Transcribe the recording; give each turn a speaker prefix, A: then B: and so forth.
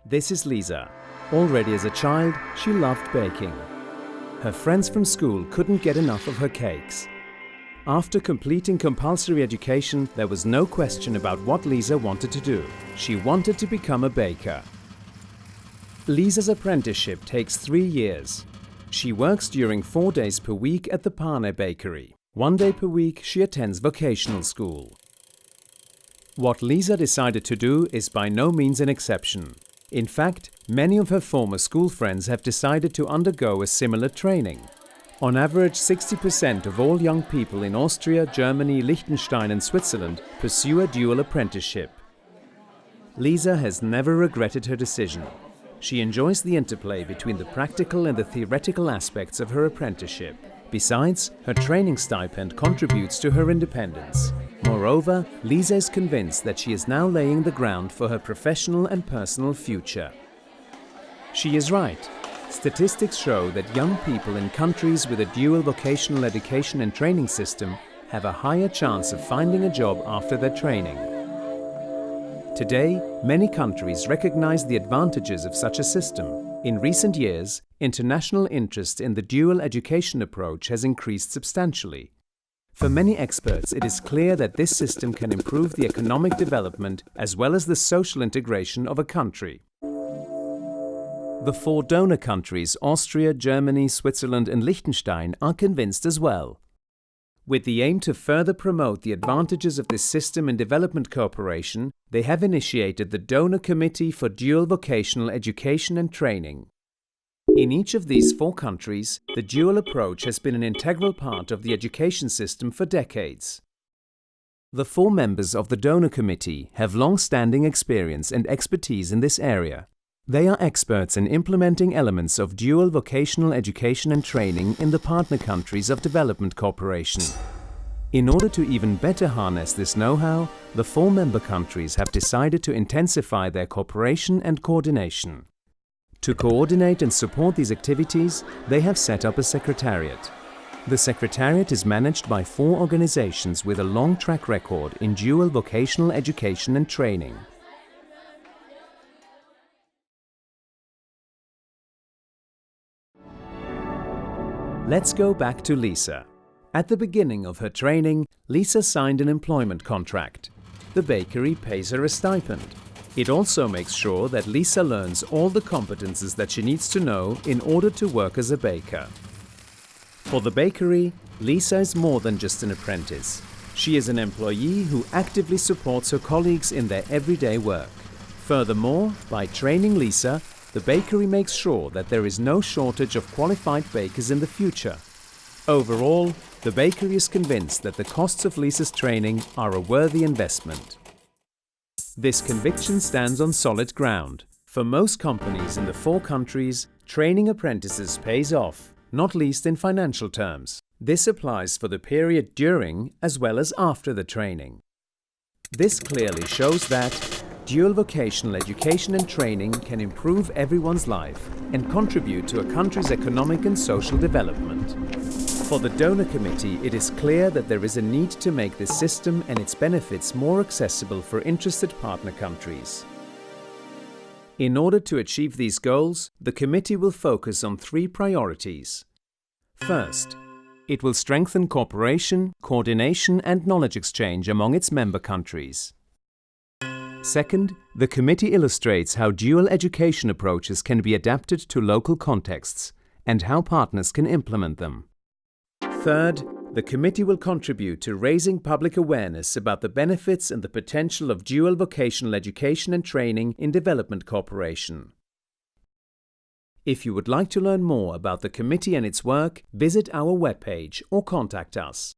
A: This is Lisa. Already as a child, she loved baking. Her friends from school couldn't get enough of her cakes. After completing compulsory education, there was no question about what Lisa wanted to do. She wanted to become a baker. Lisa's apprenticeship takes 3 years. She works during 4 days per week at the Pane bakery. 1 day per week she attends vocational school. What Lisa decided to do is by no means an exception. In fact, many of her former school friends have decided to undergo a similar training. On average, 60% of all young people in Austria, Germany, Liechtenstein and Switzerland pursue a dual apprenticeship. Lisa has never regretted her decision. She enjoys the interplay between the practical and the theoretical aspects of her apprenticeship. Besides, her training stipend contributes to her independence. Moreover, Lisa is convinced that she is now laying the ground for her professional and personal future. She is right. Statistics show that young people in countries with a dual vocational education and training system have a higher chance of finding a job after their training. Today, many countries recognize the advantages of such a system. In recent years, international interest in the dual education approach has increased substantially. For many experts, it is clear that this system can improve the economic development as well as the social integration of a country. The 4 donor countries, Austria, Germany, Switzerland and Liechtenstein, are convinced as well. With the aim to further promote the advantages of this system in development cooperation, they have initiated the Donor Committee for Dual Vocational Education and Training. In each of these 4 countries, the dual approach has been an integral part of the education system for decades. The 4 members of the Donor Committee have long-standing experience and expertise in this area. They are experts in implementing elements of dual vocational education and training in the partner countries of development cooperation. In order to even better harness this know-how, the 4 member countries have decided to intensify their cooperation and coordination. To coordinate and support these activities, they have set up a secretariat. The secretariat is managed by 4 organizations with a long track record in dual vocational education and training. Let's go back to Lisa. At the beginning of her training, Lisa signed an employment contract. The bakery pays her a stipend. It also makes sure that Lisa learns all the competences that she needs to know in order to work as a baker. For the bakery, Lisa is more than just an apprentice. She is an employee who actively supports her colleagues in their everyday work. Furthermore, by training Lisa, the bakery makes sure that there is no shortage of qualified bakers in the future. Overall, the bakery is convinced that the costs of Lisa's training are a worthy investment. This conviction stands on solid ground. For most companies in the 4 countries, training apprentices pays off, not least in financial terms. This applies for the period during as well as after the training. This clearly shows that dual vocational education and training can improve everyone's life and contribute to a country's economic and social development. For the Donor Committee, it is clear that there is a need to make this system and its benefits more accessible for interested partner countries. In order to achieve these goals, the committee will focus on 3 priorities. First, it will strengthen cooperation, coordination and knowledge exchange among its member countries. Second, the committee illustrates how dual education approaches can be adapted to local contexts and how partners can implement them. Third, the committee will contribute to raising public awareness about the benefits and the potential of dual vocational education and training in development cooperation. If you would like to learn more about the committee and its work, visit our webpage or contact us.